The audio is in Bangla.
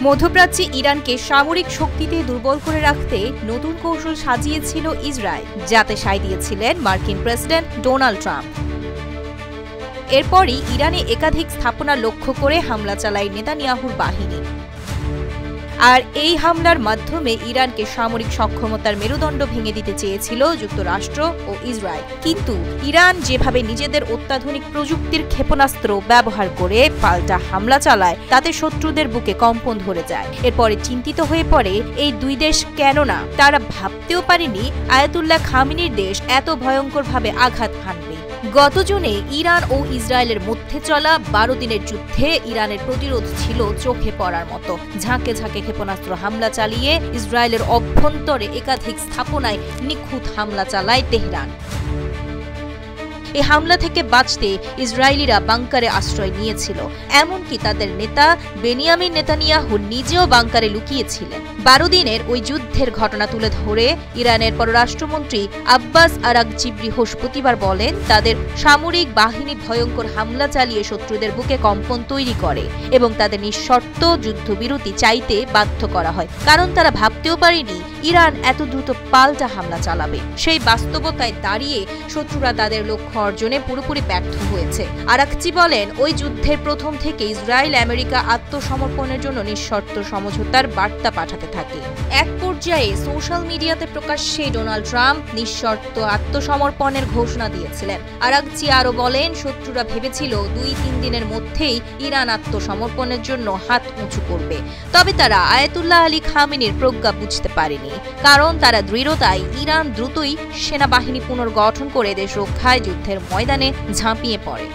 মধ্যপ্রাচ্যে ইরানকে সামরিক শক্তিতে দুর্বল করে রাখতে নতুন কৌশল সাজিয়েছিল ইসরায়েল, যাতে সায় দিয়েছিলেন মার্কিন প্রেসিডেন্ট ডোনাল্ড ট্রাম্প। এরপরই ইরানে একাধিক স্থাপনা লক্ষ্য করে হামলা চালায় নেতানিয়াহুর বাহিনী। আর এই হামলার মাধ্যমে ইরানকে সামরিক সক্ষমতার মেরুদণ্ড ভেঙে দিতে চেয়েছিল যুক্তরাষ্ট্র ও ইসরায়েল। কিন্তু ইরান যেভাবে নিজেদের অত্যাধুনিক প্রযুক্তির ক্ষেপণাস্ত্র ব্যবহার করে পাল্টা হামলা চালায়, তাতে শত্রুদের বুকে কম্পন ধরে যায়। এরপরে চিন্তিত হয়ে পড়ে এই দুই দেশ, কেননা তারা ভাবতেও পারেনি আয়াতুল্লাহ খামেনির দেশ এত ভয়ঙ্করভাবে আঘাত হানবে। গত জুনে ইরান ও ইসরায়েলের মধ্যে চলা 12 দিনের যুদ্ধে ইরানের প্রতিরোধ ছিল চোখে পড়ার মতো। ঝাঁকে ঝাঁকে ক্ষেপণাস্ত্র হামলা চালিয়ে ইসরায়েলের অভ্যন্তরে একাধিক স্থাপনায় নিখুঁত হামলা চালায় তেহরান। এই হামলা থেকে বাঁচতে ইসরায়েলিরা বাংকারে আশ্রয় নিয়েছিল। এমনকি তাদের নেতা বেনিয়ামিন নেতানিয়াহু নিজেও বাংকারে লুকিয়েছিলেন। 12 দিনের ওই যুদ্ধের ঘটনা তুলে ধরে ইরানের পররাষ্ট্রমন্ত্রী আব্বাস আরাগচি বৃহস্পতিবার বলেন, তাদের সামরিক বাহিনী ভয়ঙ্কর হামলা চালিয়ে শত্রুদের বুকে কম্পন তৈরি করে এবং তাদের নিঃশর্ত যুদ্ধবিরতি চাইতে বাধ্য করা হয়, কারণ তারা ভাবতেও পারেনি ইরান এত দ্রুত পাল্টা হামলা চালাবে। সেই বাস্তবতায় দাঁড়িয়ে শত্রুরা তাদের লক্ষ্য অর্জনে পুরোপুরি ব্যর্থ হয়েছে। আরাগচি বলেন, ওই যুদ্ধের প্রথম থেকে ইসরায়েল আমেরিকা আত্মসমর্পণের জন্য নিঃশর্ত সমঝোতার বার্তা পাঠাতে থাকে। এক পর্যায়ে সোশ্যাল মিডিয়াতে প্রকাশ্যে ডোনাল্ড ট্রাম্প নিঃশর্ত আত্মসমর্পণের ঘোষণা দিয়েছিলেন। আরাগচি আরও বলেন, শত্রুরা ভেবেছিল 2-3 দিনের মধ্যেই ইরান আত্মসমর্পণের জন্য হাত উঁচু করবে। তবে তারা আয়াতুল্লাহ আলী খামেনির প্রজ্ঞা বুঝতে পারেনি, কারণ তারা দৃঢ়তায় ইরান দ্রুতই সেনাবাহিনী পুনর্গঠন করে দেশ রক্ষায় যুদ্ধের ময়দানে ঝাঁপিয়ে পড়ে।